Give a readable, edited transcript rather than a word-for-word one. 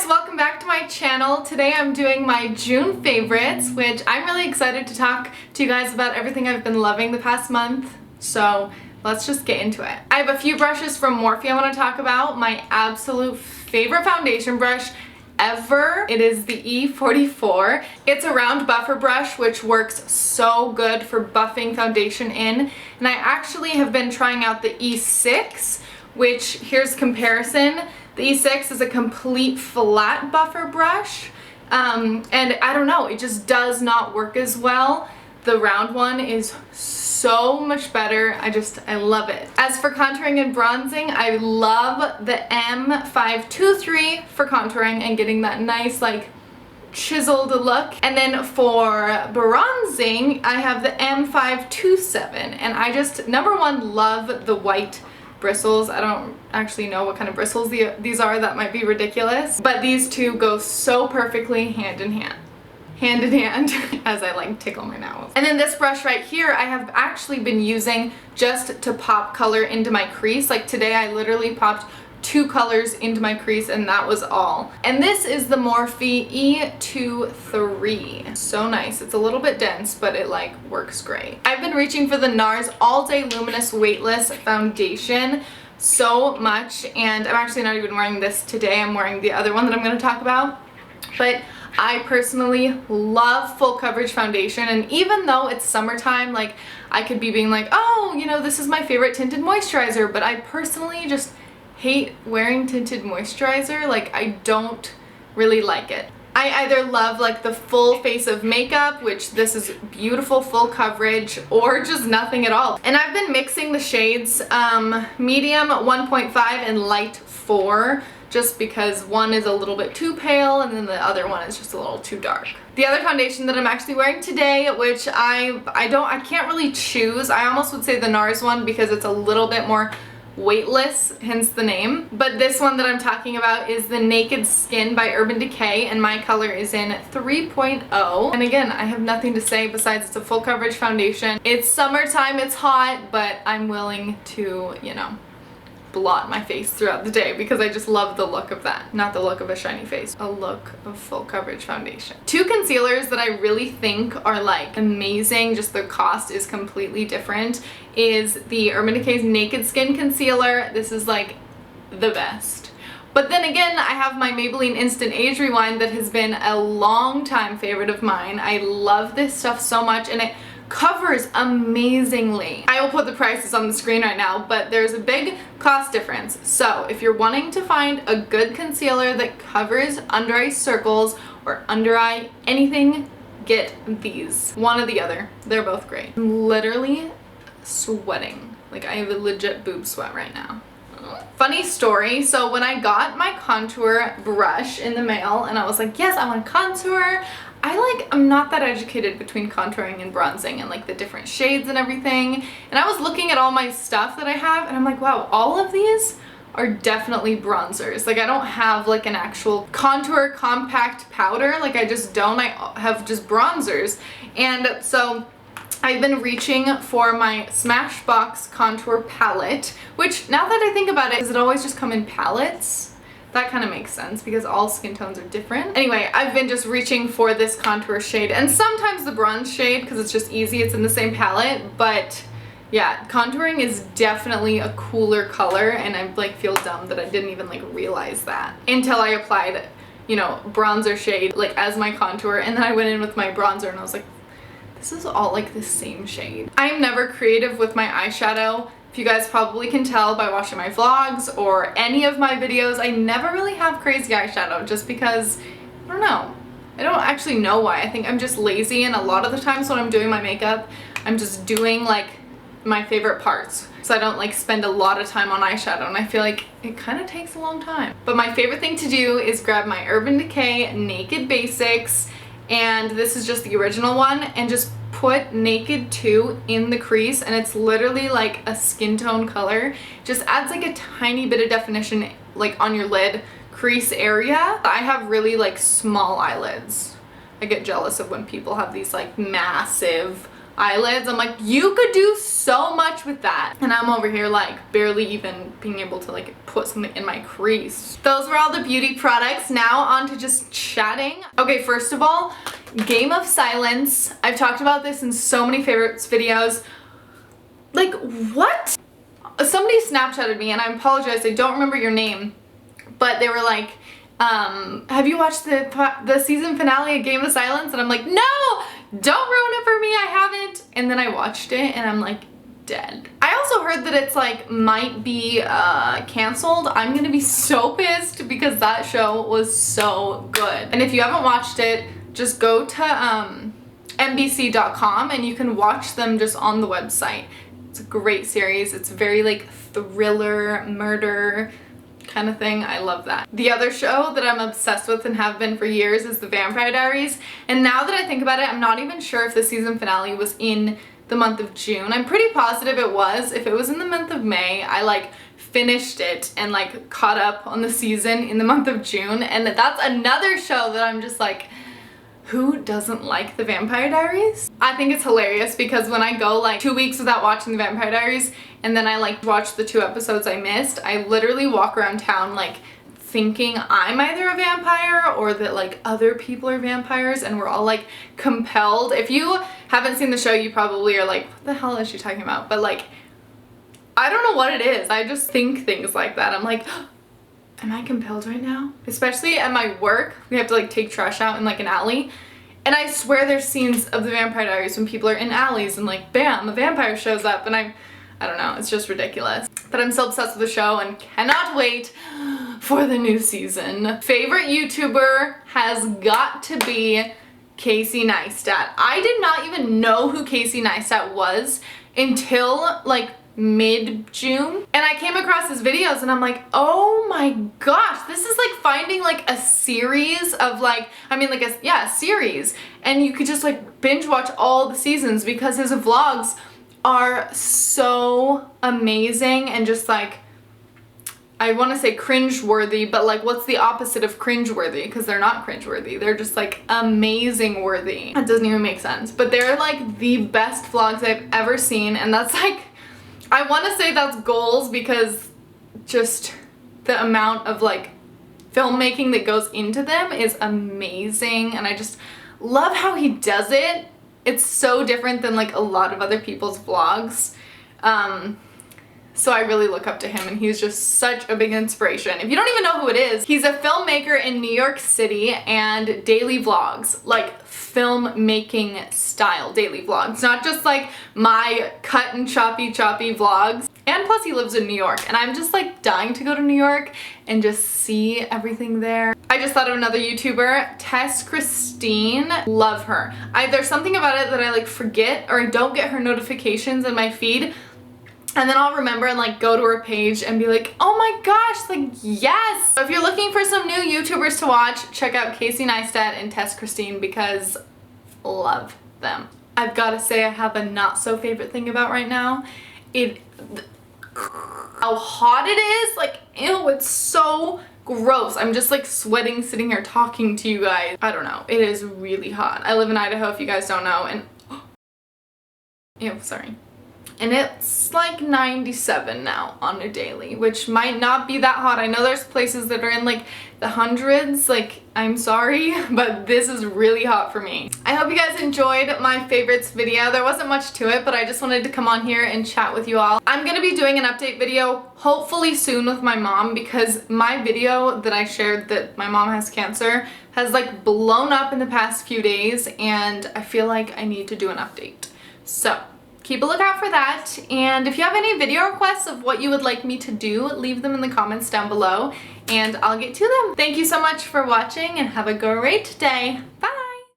guys, welcome back to my channel. Today I'm doing my June favorites, which I'm really excited to talk to you guys about everything I've been loving the past month. So let's just get into it. I have a few brushes from Morphe I want to talk about. My absolute favorite foundation brush ever. It is the E44. It's a round buffer brush which works so good for buffing foundation in. And I actually have been trying out the E6, which here's comparison. The E6 is a complete flat buffer brush, and I don't know, it just does not work as well. The round one is so much better. I love it. As for contouring and bronzing, I love the M523 for contouring and getting that nice like chiseled look. And then for bronzing, I have the M527, and I just, number one, love the white bristles. I don't actually know what kind of bristles these are. That might be ridiculous, but these two go so perfectly hand in hand as I like tickle my nose. And then this brush right here I have actually been using just to pop color into my crease. Like today I literally popped 2 colors into my crease and that was all. And this is the Morphe E23. So nice. It's a little bit dense, but it like works great. I've been reaching for the NARS All Day Luminous Weightless Foundation so much, and I'm actually not even wearing this today. I'm wearing the other one that I'm going to talk about. But I personally love full coverage foundation, and even though it's summertime, like I could be being like, oh, you know, this is my favorite tinted moisturizer, but I personally just hate wearing tinted moisturizer. Like I don't really like it. I either love like the full face of makeup, which this is beautiful full coverage, or just nothing at all. And I've been mixing the shades medium 1.5 and light 4, just because one is a little bit too pale and then the other one is just a little too dark. The other foundation that I'm actually wearing today, which I can't really choose. I almost would say the NARS one because it's a little bit more weightless, hence the name. But this one that I'm talking about is the Naked Skin by Urban Decay, and my color is in 3.0. And again, I have nothing to say besides it's a full coverage foundation. It's summertime, it's hot, but I'm willing to, you know, blot my face throughout the day because I just love the look of that. Not the look of a shiny face, a look of full coverage foundation. 2 concealers that I really think are like amazing, just the cost is completely different, is the Urban Decay's Naked Skin Concealer. This is like the best. But then again, I have my Maybelline Instant Age Rewind that has been a long time favorite of mine. I love this stuff so much, and it covers amazingly. I will put the prices on the screen right now, but there's a big cost difference. So if you're wanting to find a good concealer that covers under eye circles or under eye anything, get these. One or the other. They're both great. I'm literally sweating. Like I have a legit boob sweat right now. Funny story, so when I got my contour brush in the mail and I was like, yes, I want to contour, I'm not that educated between contouring and bronzing and like the different shades and everything, and I was looking at all my stuff that I have and I'm like, wow, all of these are definitely bronzers. Like I don't have like an actual contour compact powder, like I just don't. I have just bronzers. And so I've been reaching for my Smashbox Contour Palette, which now that I think about it, does it always just come in palettes? That kind of makes sense because all skin tones are different. Anyway, I've been just reaching for this contour shade and sometimes the bronze shade because it's just easy, it's in the same palette, but yeah, contouring is definitely a cooler color, and I like feel dumb that I didn't even like realize that until I applied, you know, bronzer shade like as my contour, and then I went in with my bronzer and I was like, this is all like the same shade. I'm never creative with my eyeshadow. If you guys probably can tell by watching my vlogs or any of my videos, I never really have crazy eyeshadow just because, I don't know. I don't actually know why. I think I'm just lazy, and a lot of the times when I'm doing my makeup, I'm just doing like my favorite parts. So I don't like spend a lot of time on eyeshadow, and I feel like it kind of takes a long time. But my favorite thing to do is grab my Urban Decay Naked Basics, and this is just the original one, and just put Naked 2 in the crease, and it's literally like a skin tone color. Just adds like a tiny bit of definition like on your lid crease area. I have really like small eyelids. I get jealous of when people have these like massive eyelids. I'm like, you could do so much with that. And I'm over here like barely even being able to like put something in my crease. Those were all the beauty products. Now on to just chatting. Okay, first of all, Game of Silence. I've talked about this in so many favorites videos. Like, what? Somebody Snapchatted me, and I apologize, I don't remember your name, but they were like, have you watched the season finale of Game of Silence? And I'm like, no, don't ruin it for me, I haven't. And then I watched it and I'm like, dead. I also heard that it's like might be canceled. I'm gonna be so pissed because that show was so good. And if you haven't watched it, just go to NBC.com and you can watch them just on the website. It's a great series. It's very like thriller, murder kind of thing. I love that. The other show that I'm obsessed with and have been for years is The Vampire Diaries. And now that I think about it, I'm not even sure if the season finale was in the month of June. I'm pretty positive it was. If it was in the month of May, I like finished it and like caught up on the season in the month of June. And that's another show that I'm just like, who doesn't like The Vampire Diaries? I think it's hilarious because when I go like 2 weeks without watching The Vampire Diaries and then I like watch the 2 episodes I missed, I literally walk around town like thinking I'm either a vampire or that like other people are vampires, and we're all like compelled. If you haven't seen the show, you probably are like, what the hell is she talking about? But like, I don't know what it is. I just think things like that. I'm like, am I compelled right now? Especially at my work, we have to like take trash out in like an alley. And I swear there's scenes of The Vampire Diaries when people are in alleys and like, bam, a vampire shows up, and I don't know, it's just ridiculous. But I'm so obsessed with the show and cannot wait for the new season. Favorite YouTuber has got to be Casey Neistat. I did not even know who Casey Neistat was until like mid-June, and I came across his videos and I'm like, oh my gosh, this is like finding like a series of like, I mean like a series, and you could just like binge watch all the seasons because his vlogs are so amazing and just like, I want to say cringe-worthy, but like what's the opposite of cringe-worthy? Because they're not cringe-worthy, they're just like amazing-worthy. That doesn't even make sense, but they're like the best vlogs I've ever seen, and that's like, I want to say that's goals because just the amount of like filmmaking that goes into them is amazing, and I just love how he does it. It's so different than like a lot of other people's vlogs. So I really look up to him, and he's just such a big inspiration. If you don't even know who it is, he's a filmmaker in New York City and daily vlogs, like filmmaking style daily vlogs, not just like my cut and choppy vlogs. And plus he lives in New York, and I'm just like dying to go to New York and just see everything there. I just thought of another YouTuber, Tess Christine. Love her. There's something about it that I like forget, or I don't get her notifications in my feed. And then I'll remember and like go to her page and be like, oh my gosh, like yes! So if you're looking for some new YouTubers to watch, check out Casey Neistat and Tess Christine because love them. I've got to say I have a not so favorite thing about right now. How hot it is, like ew, it's so gross. I'm just like sweating sitting here talking to you guys. I don't know, it is really hot. I live in Idaho if you guys don't know, and ew, sorry. And it's like 97 now on a daily, which might not be that hot. I know there's places that are in like the hundreds, like I'm sorry, but this is really hot for me. I hope you guys enjoyed my favorites video. There wasn't much to it, but I just wanted to come on here and chat with you all. I'm gonna be doing an update video hopefully soon with my mom, because my video that I shared that my mom has cancer has like blown up in the past few days, and I feel like I need to do an update. So keep a lookout for that, and if you have any video requests of what you would like me to do, leave them in the comments down below and I'll get to them. Thank you so much for watching and have a great day. Bye!